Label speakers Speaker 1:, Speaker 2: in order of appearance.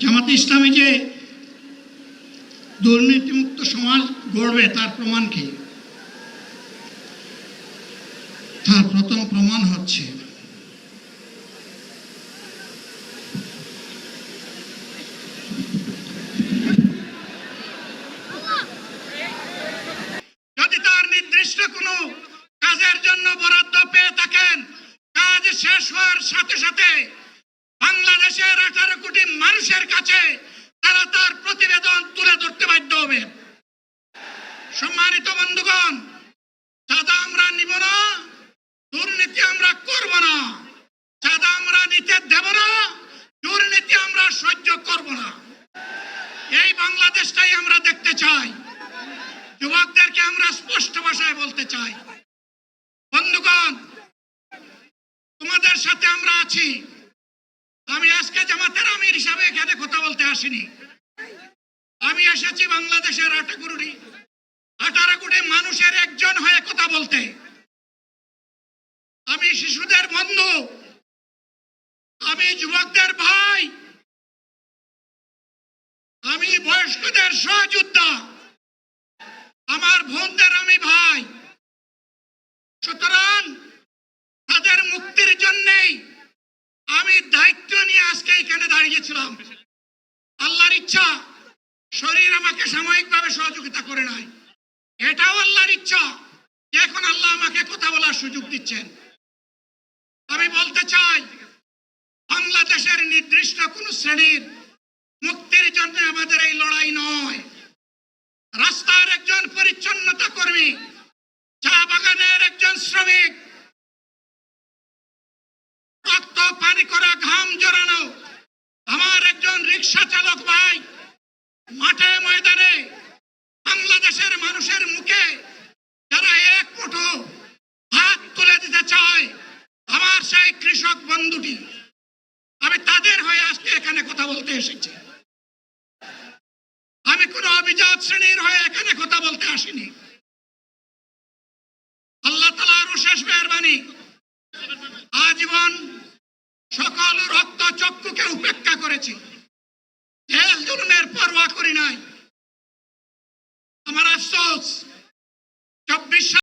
Speaker 1: জামাতে ইসলামী যে দুর্নীতিমুক্ত সমাজ গড়বে তার প্রমাণ কি? তার প্রথম প্রমাণ হচ্ছে যদি তার নির্দিষ্ট কোনো কাজের জন্য বরাদ্দ পেয়ে থাকেন, কাজ শেষ হওয়ার সাথে সাথে বাংলাদেশের 18 কোটি মানুষের কাছে তারা তার প্রতিবেদন তুলে ধরতে বাধ্য হবে। সম্মানিত বন্ধুগণ, চাঁদা আমরা নিব না, দুর্নীতি আমরা করব না। চাঁদা আমরা নিতে দেব না, দুর্নীতি আমরা সহ্য করব না। এই বাংলাদেশটাই আমরা দেখতে চাই। যুবকদেরকে আমরা স্পষ্ট ভাষায় বলতে চাই, বন্ধুগণ, তোমাদের সাথে আমরা আছি। আমি আজকে জামাতের আমির হিসাবে এখানে কথা বলতে আসিনি। আমি এসেছি বাংলাদেশের 18 কোটি মানুষের একজন হয়ে কথা বলতে। আমি শিশুদের বন্ধু, আমি যুবকদের ভাই, আমি বয়স্কদের সহযোদ্ধা, আমার বোনদের আমি ভাই। সুতরাং তাদের মুক্তির জন্যই আমি দায়িত্ব নিয়ে আজকে এখানে দাঁড়িয়েছিলাম। আল্লাহর ইচ্ছা শরীর আমাকে সাময়িকভাবে সহযোগিতা করে নাই, এটাও আল্লাহর ইচ্ছা যে এখন আল্লাহ আমাকে কথা বলার সুযোগ দিচ্ছেন। আমি বলতে চাই, বাংলাদেশের নির্দিষ্ট কোন শ্রেণীর মুক্তির জন্য আমাদের এই লড়াই নয়। রাস্তার একজন পরিচ্ছন্নতা কর্মী, চা বাগানের একজন শ্রমিক, রক্ত পানি করা ঘাম জড়ানো আমার একজন রিক্সা চালক ভাই মাঠে ময়দানে বাংলাদেশের মানুষের মুখে যারা এক মুঠো ভাত তুলে দিতে চায়, আমার সেই কৃষক বন্ধুটি, আমি তাদের হয়ে আজকে এখানে কথা বলতে এসেছি। আমি কোন অভিজাত শ্রেণীর হয়ে এখানে কথা বলতে আসিনি। আল্লাহ তাআলার অশেষ মেহেরবানি, আজীবন সকল রক্ত চক্ষুকে উপেক্ষা করেছি, জেল জুলুমের পরোয়া করি নাই।